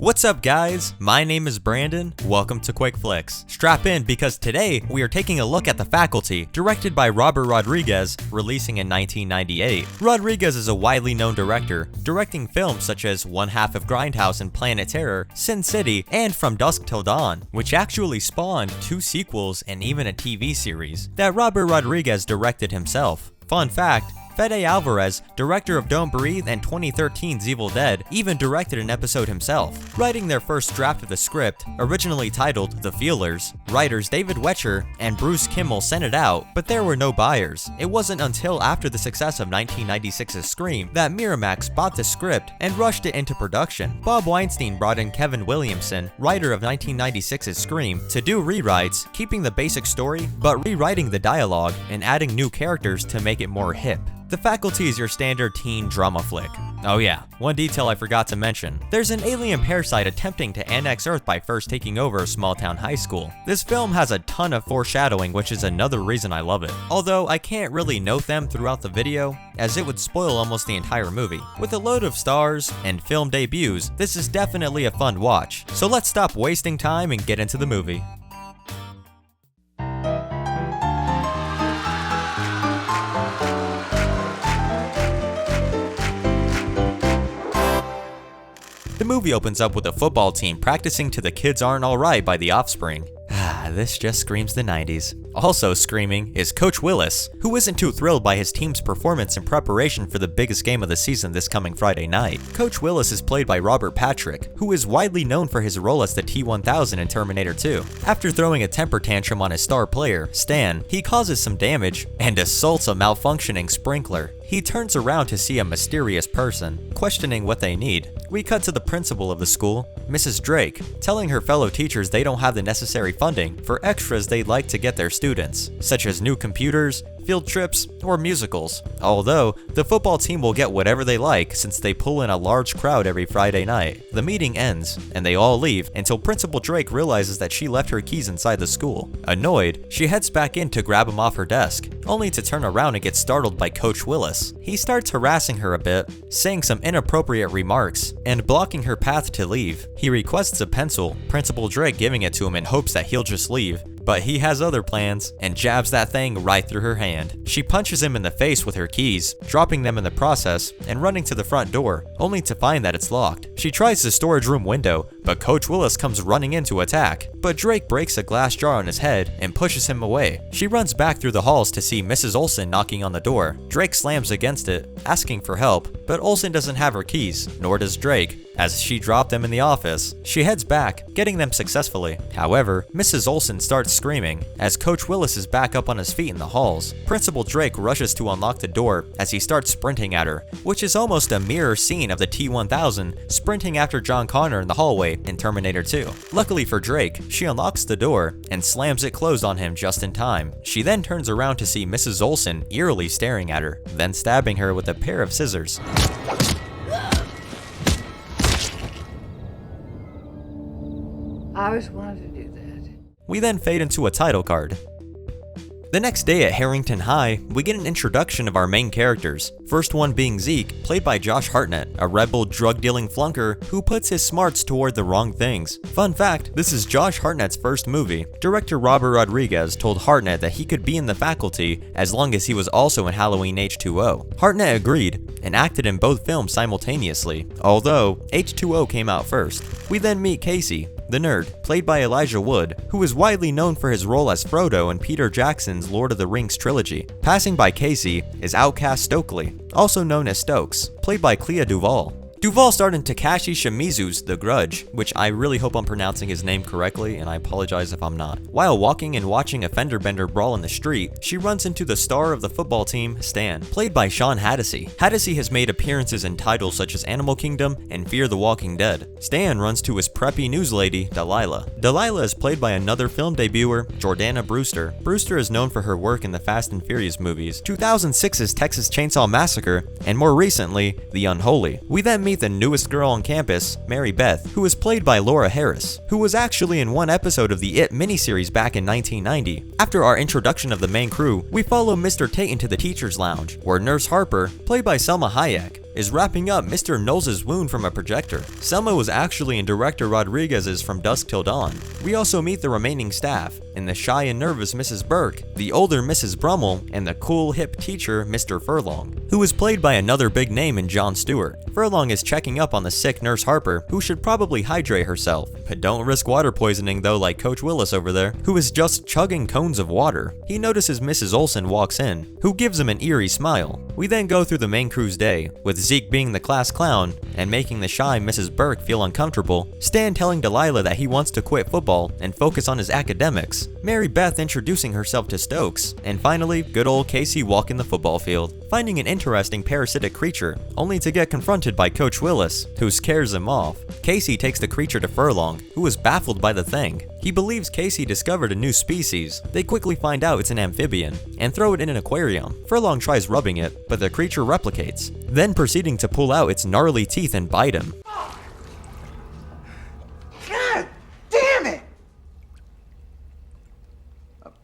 What's up guys, my name is Brandon, welcome to Quick Flicks. Strap in because today we are taking a look at The Faculty, directed by Robert Rodriguez, releasing in 1998. Rodriguez is a widely known director, directing films such as One Half of Grindhouse and Planet Terror, Sin City, and From Dusk Till Dawn, which actually spawned 2 sequels and even a TV series that Robert Rodriguez directed himself. Fun fact, Fede Alvarez, director of Don't Breathe and 2013's Evil Dead, even directed an episode himself. Writing their first draft of the script, originally titled The Feelers, writers David Wechter and Bruce Kimmel sent it out, but there were no buyers. It wasn't until after the success of 1996's Scream that Miramax bought the script and rushed it into production. Bob Weinstein brought in Kevin Williamson, writer of 1996's Scream, to do rewrites, keeping the basic story, but rewriting the dialogue and adding new characters to make it more hip. The Faculty is your standard teen drama flick. Oh yeah, one detail I forgot to mention. There's an alien parasite attempting to annex Earth by first taking over a small town high school. This film has a ton of foreshadowing, which is another reason I love it. Although I can't really note them throughout the video, as it would spoil almost the entire movie. With a load of stars and film debuts, this is definitely a fun watch. So let's stop wasting time and get into the movie. The movie opens up with a football team practicing to The Kids Aren't Alright by The Offspring. This just screams the 90s. Also screaming is Coach Willis, who isn't too thrilled by his team's performance in preparation for the biggest game of the season this coming Friday night. Coach Willis is played by Robert Patrick, who is widely known for his role as the T-1000 in Terminator 2. After throwing a temper tantrum on his star player, Stan, he causes some damage and assaults a malfunctioning sprinkler. He turns around to see a mysterious person, questioning what they need. We cut to the principal of the school, Mrs. Drake, telling her fellow teachers they don't have the necessary funding for extras they'd like to get their students, such as new computers, field trips, or musicals. Although, the football team will get whatever they like since they pull in a large crowd every Friday night. The meeting ends, and they all leave until Principal Drake realizes that she left her keys inside the school. Annoyed, she heads back in to grab them off her desk, only to turn around and get startled by Coach Willis. He starts harassing her a bit, saying some inappropriate remarks, and blocking her path to leave. He requests a pencil, Principal Drake giving it to him in hopes that he'll just leave. But he has other plans and jabs that thing right through her hand. She punches him in the face with her keys, dropping them in the process and running to the front door, only to find that it's locked. She tries the storage room window, but Coach Willis comes running in to attack. But Drake breaks a glass jar on his head and pushes him away. She runs back through the halls to see Mrs. Olsen knocking on the door. Drake slams against it, asking for help, but Olsen doesn't have her keys, nor does Drake, as she dropped them in the office. She heads back, getting them successfully. However, Mrs. Olsen starts screaming as Coach Willis is back up on his feet in the halls. Principal Drake rushes to unlock the door as he starts sprinting at her, which is almost a mirror scene of the T-1000 sprinting after John Connor in the hallway in Terminator 2. Luckily for Drake, she unlocks the door and slams it closed on him just in time. She then turns around to see Mrs. Olsen eerily staring at her, then stabbing her with a pair of scissors. I always wanted to do that. We then fade into a title card. The next day at Harrington High, we get an introduction of our main characters. First one being Zeke, played by Josh Hartnett, a rebel drug-dealing flunker who puts his smarts toward the wrong things. Fun fact, this is Josh Hartnett's first movie. Director Robert Rodriguez told Hartnett that he could be in The Faculty as long as he was also in Halloween H2O. Hartnett agreed and acted in both films simultaneously, although H2O came out first. We then meet Casey, the nerd, played by Elijah Wood, who is widely known for his role as Frodo in Peter Jackson's Lord of the Rings trilogy. Passing by Casey is Outcast Stokely, also known as Stokes, played by Clea Duvall. Duvall starred in Takashi Shimizu's The Grudge, which I really hope I'm pronouncing his name correctly, and I apologize if I'm not. While walking and watching a fender bender brawl in the street, she runs into the star of the football team, Stan, played by Sean Hattasey. Hattasey has made appearances in titles such as Animal Kingdom and Fear the Walking Dead. Stan runs to his preppy news lady, Delilah. Delilah is played by another film debuter, Jordana Brewster. Brewster is known for her work in the Fast and Furious movies, 2006's Texas Chainsaw Massacre, and more recently, The Unholy. We then meet the newest girl on campus, Mary Beth, who is played by Laura Harris, who was actually in one episode of the It miniseries back in 1990. After our introduction of the main crew, we follow Mr. Tate into the teacher's lounge, where Nurse Harper, played by Selma Hayek, is wrapping up Mr. Knowles' wound from a projector. Selma was actually in Director Rodriguez's From Dusk Till Dawn. We also meet the remaining staff, and the shy and nervous Mrs. Burke, the older Mrs. Brummel, and the cool hip teacher Mr. Furlong, who is played by another big name in Jon Stewart. Furlong is checking up on the sick nurse Harper, who should probably hydrate herself, but don't risk water poisoning though, like Coach Willis over there, who is just chugging cones of water. He notices Mrs. Olsen walks in, who gives him an eerie smile. We then go through the main crew's day, with Zeke being the class clown and making the shy Mrs. Burke feel uncomfortable, Stan telling Delilah that he wants to quit football and focus on his academics, Mary Beth introducing herself to Stokes, and finally, good old Casey walking the football field, finding an interesting parasitic creature, only to get confronted by Coach Willis, who scares him off. Casey takes the creature to Furlong, who is baffled by the thing. He believes Casey discovered a new species. They quickly find out it's an amphibian, and throw it in an aquarium. Furlong tries rubbing it, but the creature replicates, then proceeding to pull out its gnarly teeth and bite him. God damn it!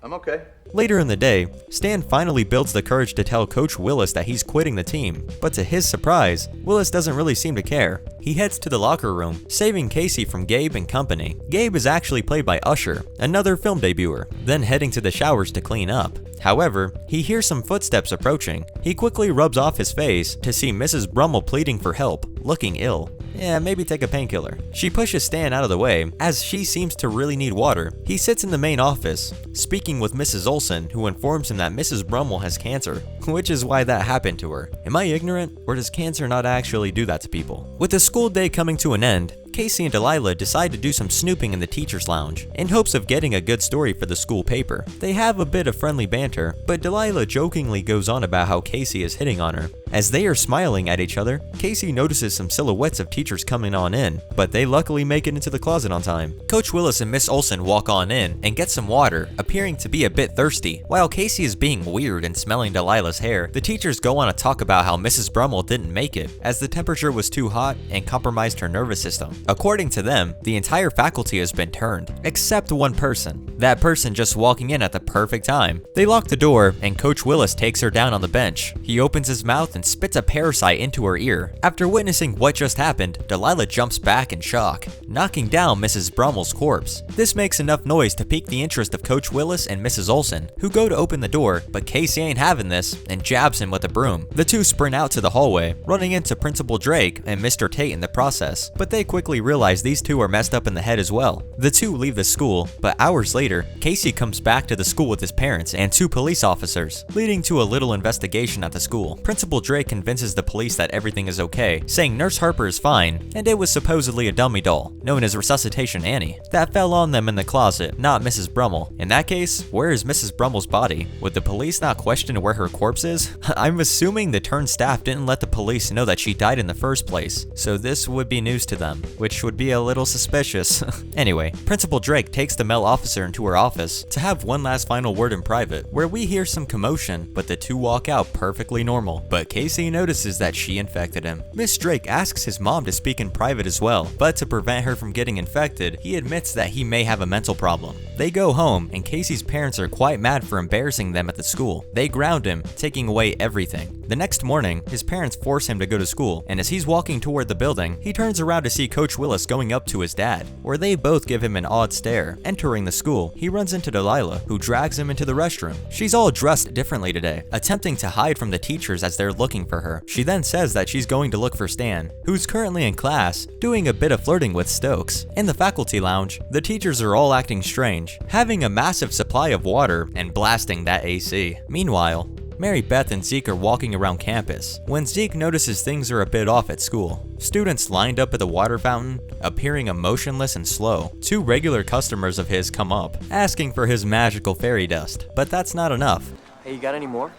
I'm okay. Later in the day, Stan finally builds the courage to tell Coach Willis that he's quitting the team, but to his surprise, Willis doesn't really seem to care. He heads to the locker room, saving Casey from Gabe and company. Gabe is actually played by Usher, another film debuter, then heading to the showers to clean up. However, he hears some footsteps approaching. He quickly rubs off his face to see Mrs. Brummel pleading for help, looking ill. Yeah, maybe take a painkiller. She pushes Stan out of the way, as she seems to really need water. He sits in the main office, speaking with Mrs. Olsen, who informs him that Mrs. Brummel has cancer, which is why that happened to her. Am I ignorant, or does cancer not actually do that to people? With the school day coming to an end, Casey and Delilah decide to do some snooping in the teacher's lounge, in hopes of getting a good story for the school paper. They have a bit of friendly banter, but Delilah jokingly goes on about how Casey is hitting on her. As they are smiling at each other, Casey notices some silhouettes of teachers coming on in, but they luckily make it into the closet on time. Coach Willis and Miss Olsen walk on in and get some water, appearing to be a bit thirsty. While Casey is being weird and smelling Delilah's hair, the teachers go on to talk about how Mrs. Brummel didn't make it, as the temperature was too hot and compromised her nervous system. According to them, the entire faculty has been turned, except one person. That person just walking in at the perfect time. They lock the door, and Coach Willis takes her down on the bench. He opens his mouth and spits a parasite into her ear. After witnessing what just happened, Delilah jumps back in shock, knocking down Mrs. Brummel's corpse. This makes enough noise to pique the interest of Coach Willis and Mrs. Olsen, who go to open the door, but Casey ain't having this and jabs him with a broom. The two sprint out to the hallway, running into Principal Drake and Mr. Tate in the process, but they quickly realize these two are messed up in the head as well. The two leave the school, but hours later, Casey comes back to the school with his parents and two police officers, leading to a little investigation at the school. Principal Drake convinces the police that everything is okay, saying Nurse Harper is fine, and it was supposedly a dummy doll, known as Resuscitation Annie, that fell on them in the closet, not Mrs. Brummel. In that case, where is Mrs. Brummel's body? Would the police not question where her corpse is? I'm assuming the turned staff didn't let the police know that she died in the first place, so this would be news to them, which would be a little suspicious. Anyway, Principal Drake takes the male officer into her office to have one last final word in private, where we hear some commotion, but the two walk out perfectly normal. But Casey notices that she infected him. Miss Drake asks his mom to speak in private as well, but to prevent her from getting infected, he admits that he may have a mental problem. They go home, and Casey's parents are quite mad for embarrassing them at the school. They ground him, taking away everything. The next morning, his parents force him to go to school, and as he's walking toward the building, he turns around to see Coach Willis going up to his dad, where they both give him an odd stare. Entering the school, he runs into Delilah, who drags him into the restroom. She's all dressed differently today, attempting to hide from the teachers as they're looking for her. She then says that she's going to look for Stan, who's currently in class, doing a bit of flirting with Stokes. In the faculty lounge, the teachers are all acting strange, having a massive supply of water and blasting that AC. Meanwhile, Mary Beth and Zeke are walking around campus, when Zeke notices things are a bit off at school. Students lined up at the water fountain, appearing emotionless and slow. Two regular customers of his come up, asking for his magical fairy dust, but that's not enough. Hey, you got any more?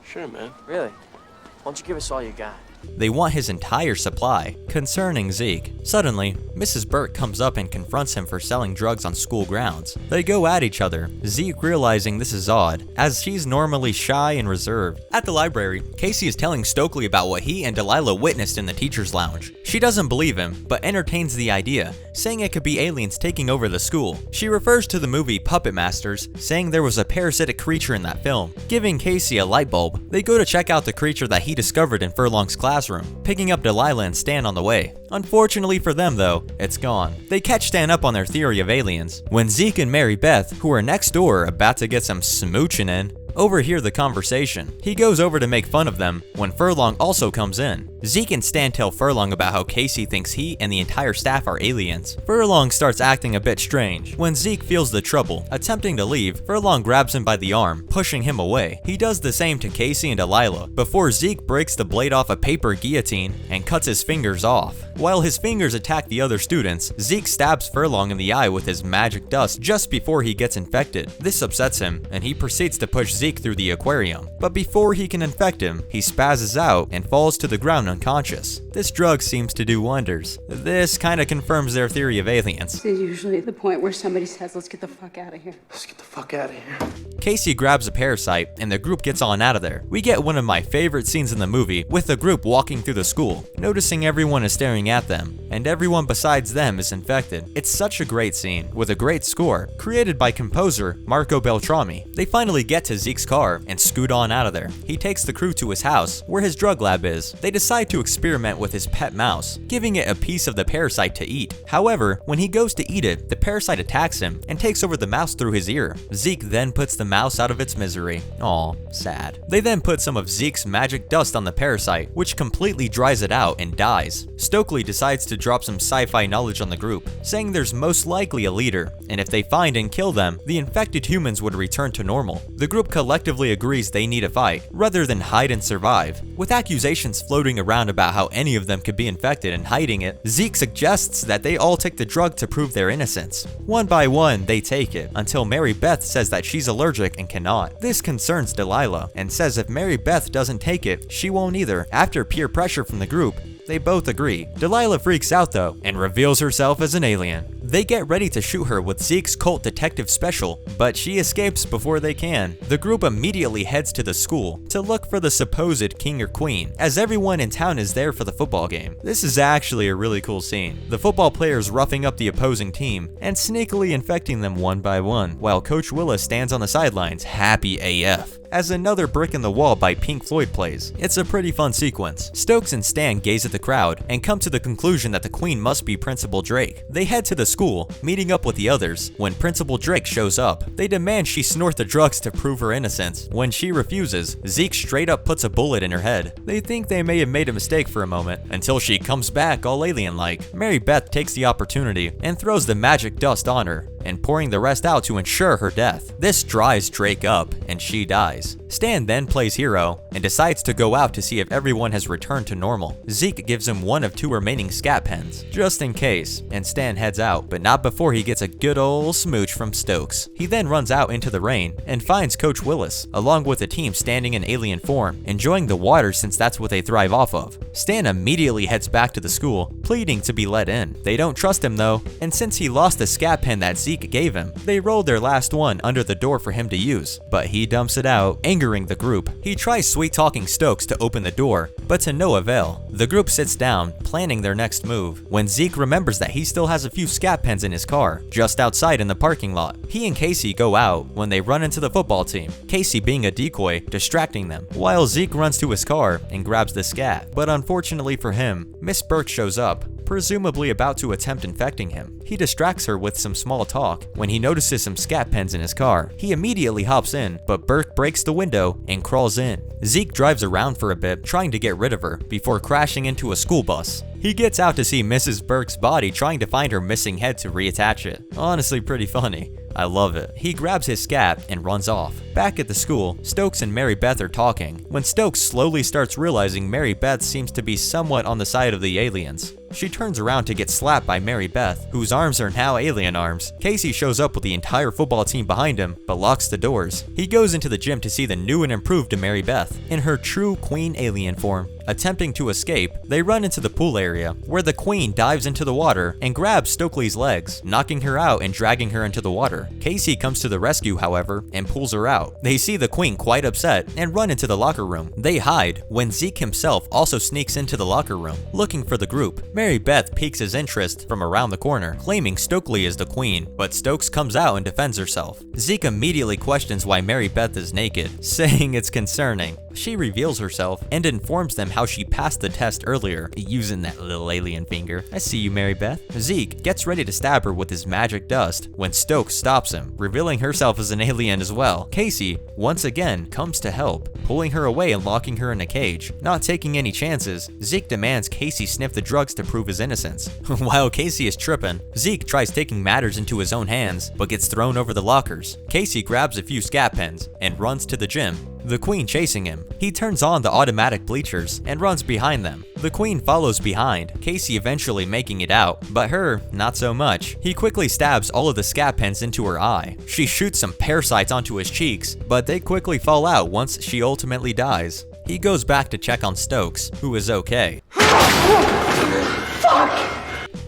Sure, man. Really? Why don't you give us all you got? They want his entire supply. Concerning Zeke, suddenly, Mrs. Burke comes up and confronts him for selling drugs on school grounds. They go at each other, Zeke realizing this is odd, as she's normally shy and reserved. At the library, Casey is telling Stokely about what he and Delilah witnessed in the teacher's lounge. She doesn't believe him, but entertains the idea, saying it could be aliens taking over the school. She refers to the movie Puppet Masters, saying there was a parasitic creature in that film, giving Casey a light bulb. They go to check out the creature that he discovered in Furlong's class, classroom, picking up Delilah and Stan on the way. Unfortunately for them though, it's gone. They catch Stan up on their theory of aliens, when Zeke and Mary Beth, who are next door about to get some smooching in, overhear the conversation. He goes over to make fun of them when Furlong also comes in. Zeke and Stan tell Furlong about how Casey thinks he and the entire staff are aliens. Furlong starts acting a bit strange. When Zeke feels the trouble, attempting to leave, Furlong grabs him by the arm, pushing him away. He does the same to Casey and Delilah, before Zeke breaks the blade off a paper guillotine and cuts his fingers off. While his fingers attack the other students, Zeke stabs Furlong in the eye with his magic dust just before he gets infected. This upsets him, and he proceeds to push Zeke through the aquarium. But before he can infect him, he spazzes out and falls to the ground unconscious. This drug seems to do wonders. This kinda confirms their theory of aliens. This is usually the point where somebody says, let's get the fuck out of here. Let's get the fuck out of here. Casey grabs a parasite and the group gets on out of there. We get one of my favorite scenes in the movie with the group walking through the school, noticing everyone is staring at them, and everyone besides them is infected. It's such a great scene, with a great score, created by composer Marco Beltrami. They finally get to Zeke's car and scoot on out of there. He takes the crew to his house, where his drug lab is. They decide to experiment with his pet mouse, giving it a piece of the parasite to eat. However, when he goes to eat it, the parasite attacks him and takes over the mouse through his ear. Zeke then puts the mouse out of its misery. Aw, sad. They then put some of Zeke's magic dust on the parasite, which completely dries it out and dies. Stokely decides to drop some sci-fi knowledge on the group, saying there's most likely a leader, and if they find and kill them, the infected humans would return to normal. The group collectively agrees they need a fight, rather than hide and survive. With accusations floating around about how any of them could be infected and hiding it, Zeke suggests that they all take the drug to prove their innocence. One by one, they take it, until Mary Beth says that she's allergic and cannot. This concerns Delilah, and says if Mary Beth doesn't take it, she won't either. After peer pressure from the group, they both agree. Delilah freaks out though, and reveals herself as an alien. They get ready to shoot her with Zeke's cult detective special, but she escapes before they can. The group immediately heads to the school to look for the supposed king or queen, as everyone in town is there for the football game. This is actually a really cool scene. The football players roughing up the opposing team and sneakily infecting them one by one, while Coach Willis stands on the sidelines, happy AF, as another Brick in the Wall by Pink Floyd plays. It's a pretty fun sequence. Stokes and Stan gaze at the crowd and come to the conclusion that the queen must be Principal Drake. They head to the school, meeting up with the others. When Principal Drake shows up, they demand she snort the drugs to prove her innocence. When she refuses, Zeke straight up puts a bullet in her head. They think they may have made a mistake for a moment, until she comes back all alien-like. Mary Beth takes the opportunity and throws the magic dust on her, and pouring the rest out to ensure her death. This dries Drake up, and she dies. Stan then plays hero, and decides to go out to see if everyone has returned to normal. Zeke gives him one of 2 remaining scat pens, just in case, and Stan heads out, but not before he gets a good ol' smooch from Stokes. He then runs out into the rain, and finds Coach Willis, along with the team standing in alien form, enjoying the water since that's what they thrive off of. Stan immediately heads back to the school, pleading to be let in. They don't trust him though, and since he lost the scat pen that Zeke gave him, they rolled their last one under the door for him to use, but he dumps it out, angering the group. He tries sweet-talking Stokes to open the door, but to no avail. The group sits down, planning their next move, when Zeke remembers that he still has a few scat pens in his car, just outside in the parking lot. He and Casey go out when they run into the football team, Casey being a decoy, distracting them, while Zeke runs to his car and grabs the scat. But unfortunately for him, Miss Burke shows up, presumably about to attempt infecting him. He distracts her with some small talk when he notices some scat pens in his car. He immediately hops in, but Burke breaks the window and crawls in. Zeke drives around for a bit, trying to get rid of her, before crashing into a school bus. He gets out to see Mrs. Burke's body, trying to find her missing head to reattach it. Honestly pretty funny. I love it. He grabs his scat and runs off. Back at the school, Stokes and Mary Beth are talking, when Stokes slowly starts realizing Mary Beth seems to be somewhat on the side of the aliens. She turns around to get slapped by Mary Beth, whose arms are now alien arms. Casey shows up with the entire football team behind him, but locks the doors. He goes into the gym to see the new and improved Mary Beth, in her true queen alien form. Attempting to escape, they run into the pool area, where the queen dives into the water and grabs Stokely's legs, knocking her out and dragging her into the water. Casey comes to the rescue, however, and pulls her out. They see the queen quite upset and run into the locker room. They hide, when Zeke himself also sneaks into the locker room, looking for the group. Mary Beth piques his interest from around the corner, claiming Stokely is the queen, but Stokes comes out and defends herself. Zeke immediately questions why Mary Beth is naked, saying it's concerning. she reveals herself and informs them how she passed the test earlier using that little alien finger. I see you, Mary Beth. Zeke gets ready to stab her with his magic dust when Stokes stops him, revealing herself as an alien as well. Casey, once again, comes to help, pulling her away and locking her in a cage. Not taking any chances, Zeke demands Casey sniff the drugs to prove his innocence. While Casey is tripping, Zeke tries taking matters into his own hands, but gets thrown over the lockers. Casey grabs a few scat pens and runs to the gym, the Queen chasing him. He turns on the automatic bleachers and runs behind them. The Queen follows behind, Casey eventually making it out, but her, not so much. He quickly stabs all of the scat pens into her eye. She shoots some parasites onto his cheeks, but they quickly fall out once she ultimately dies. He goes back to check on Stokes, who is okay.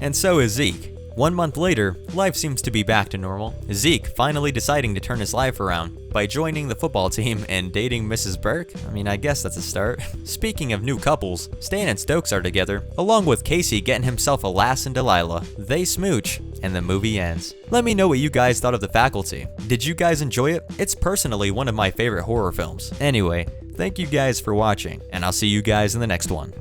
And so is Zeke. 1 month later, life seems to be back to normal. Zeke finally deciding to turn his life around by joining the football team and dating Mrs. Burke. I mean, I guess that's a start. Speaking of new couples, Stan and Stokes are together, along with Casey getting himself a lass and Delilah. They smooch, and the movie ends. Let me know what you guys thought of The Faculty. Did you guys enjoy it? It's personally one of my favorite horror films. Anyway, thank you guys for watching, and I'll see you guys in the next one.